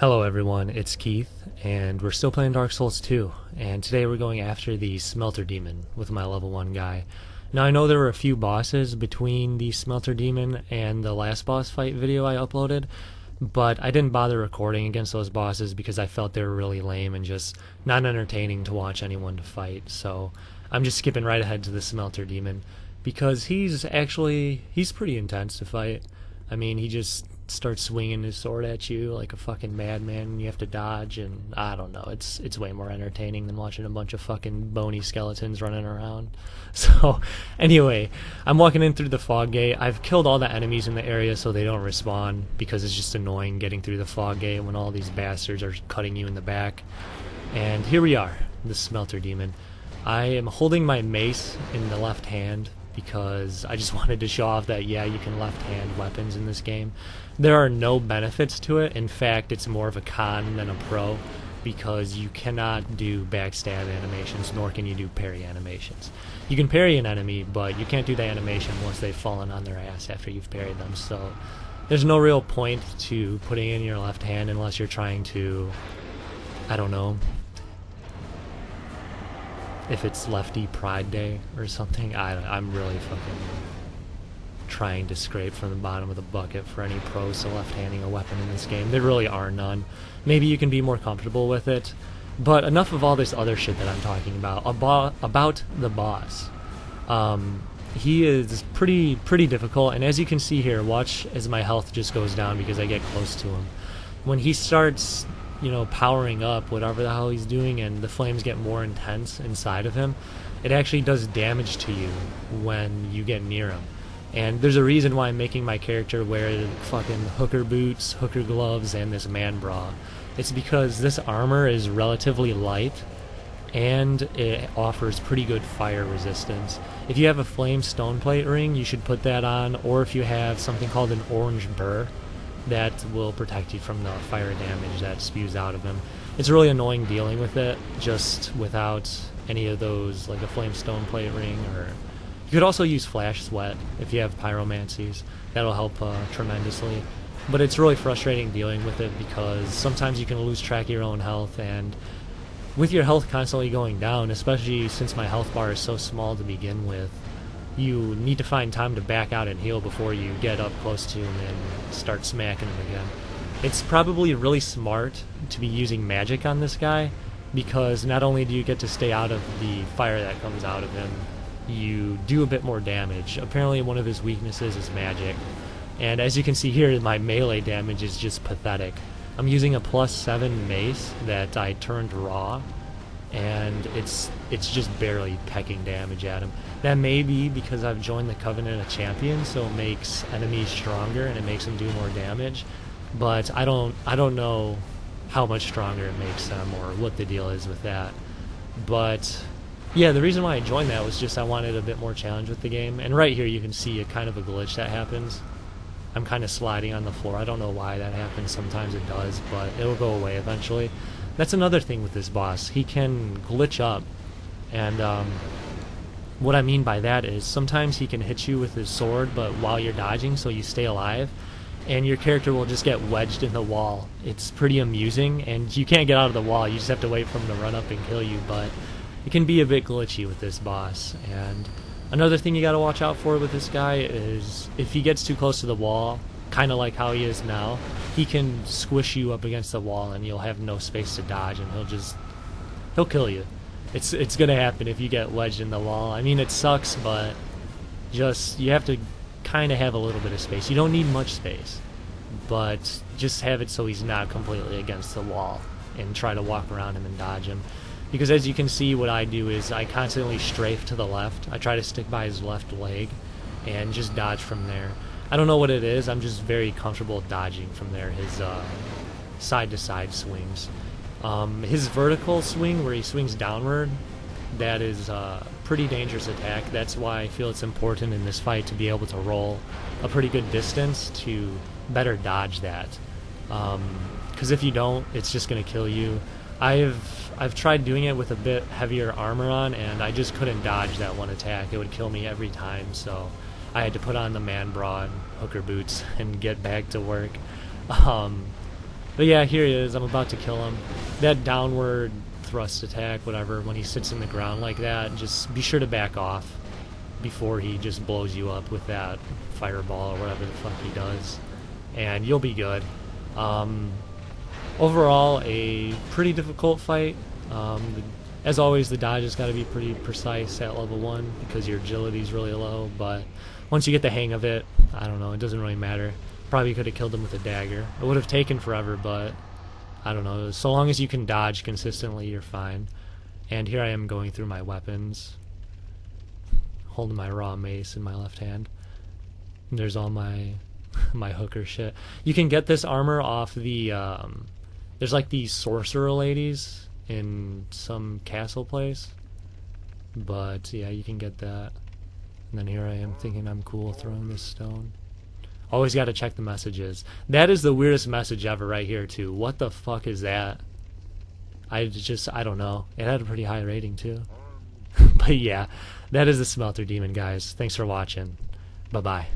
Hello everyone, it's Keith, and we're still playing Dark Souls 2, and today we're going after the Smelter Demon with my level 1 guy. Now I know there were a few bosses between the Smelter Demon and the last boss fight video I uploaded, but I didn't bother recording against those bosses because I felt they were really lame and just not entertaining to watch anyone to fight, so I'm just skipping right ahead to the Smelter Demon, because he's pretty intense to fight. I mean, he just starts swinging his sword at you like a fucking madman, and you have to dodge, and I don't know, it's way more entertaining than watching a bunch of fucking bony skeletons running around. So, anyway, I'm walking in through the fog gate. I've killed all the enemies in the area so they don't respawn, because it's just annoying getting through the fog gate when all these bastards are cutting you in the back. And here we are, the Smelter Demon. I am holding my mace in the left hand, because I just wanted to show off that, yeah, you can left-hand weapons in this game. There are no benefits to it. In fact, it's more of a con than a pro, because you cannot do backstab animations, nor can you do parry animations. You can parry an enemy, but you can't do the animation once they've fallen on their ass after you've parried them. So there's no real point to putting in your left hand unless you're trying to, I don't know, if it's Lefty Pride Day or something. I'm really fucking trying to scrape from the bottom of the bucket for any pros to left-handing a weapon in this game. There really are none. Maybe you can be more comfortable with it, but enough of all this other shit that I'm talking about. About the boss. He is pretty difficult, and as you can see here, watch as my health just goes down because I get close to him. When he starts, you know, powering up, whatever the hell he's doing, and the flames get more intense inside of him, it actually does damage to you when you get near him. And there's a reason why I'm making my character wear fucking hooker boots, hooker gloves, and this man bra. It's because this armor is relatively light, and it offers pretty good fire resistance. If you have a flame stone plate ring, you should put that on, or if you have something called an orange burr, that will protect you from the fire damage that spews out of him. It's really annoying dealing with it just without any of those, like a flame stone plate ring, or you could also use flash sweat if you have pyromancies. That'll help tremendously. But it's really frustrating dealing with it because sometimes you can lose track of your own health, and with your health constantly going down, especially since my health bar is so small to begin with, you need to find time to back out and heal before you get up close to him and start smacking him again. It's probably really smart to be using magic on this guy, because not only do you get to stay out of the fire that comes out of him, you do a bit more damage. Apparently one of his weaknesses is magic, and as you can see here, my melee damage is just pathetic. I'm using a +7 mace that I turned raw, and it's just barely pecking damage at him. That may be because I've joined the Covenant of Champions, so it makes enemies stronger and it makes them do more damage, but I don't know how much stronger it makes them or what the deal is with that. But yeah, the reason why I joined that was just I wanted a bit more challenge with the game. And right here you can see a kind of a glitch that happens. I'm kind of sliding on the floor. I don't know why that happens. Sometimes it does, but it'll go away eventually. That's another thing with this boss. He can glitch up, and what I mean by that is sometimes he can hit you with his sword, but while you're dodging, so you stay alive, and your character will just get wedged in the wall. It's pretty amusing, and you can't get out of the wall. You just have to wait for him to run up and kill you, but it can be a bit glitchy with this boss. And another thing you gotta watch out for with this guy is if he gets too close to the wall, kind of like how he is now, he can squish you up against the wall and you'll have no space to dodge, and he'll kill you. It's gonna happen if you get wedged in the wall. I mean, it sucks, but just you have to kind of have a little bit of space. You don't need much space, but just have it so he's not completely against the wall, and try to walk around him and dodge him. Because as you can see, what I do is I constantly strafe to the left. I try to stick by his left leg and just dodge from there. I don't know what it is, I'm just very comfortable dodging from there, his side-to-side swings. His vertical swing, where he swings downward, that is a pretty dangerous attack. That's why I feel it's important in this fight to be able to roll a pretty good distance to better dodge that. Because if you don't, it's just going to kill you. I've tried doing it with a bit heavier armor on, and I just couldn't dodge that one attack. It would kill me every time, so I had to put on the man bra and hooker boots and get back to work. But yeah, here he is. I'm about to kill him. That downward thrust attack, whatever, when he sits in the ground like that, just be sure to back off before he just blows you up with that fireball or whatever the fuck he does. And you'll be good. Overall, a pretty difficult fight. As always, the dodge has got to be pretty precise at level 1 because your agility is really low, but once you get the hang of it, I don't know, it doesn't really matter. Probably could have killed him with a dagger. It would have taken forever, but I don't know. So long as you can dodge consistently, you're fine. And here I am going through my weapons, holding my raw mace in my left hand. And there's all my hooker shit. You can get this armor off the there's like these sorcerer ladies in some castle place, but yeah, you can get that. And then here I am thinking I'm cool throwing this stone. Always got to check the messages. That is the weirdest message ever right here too. What the fuck is that? I don't know. It had a pretty high rating too. But yeah, that is the Smelter Demon, guys. Thanks for watching. Bye bye.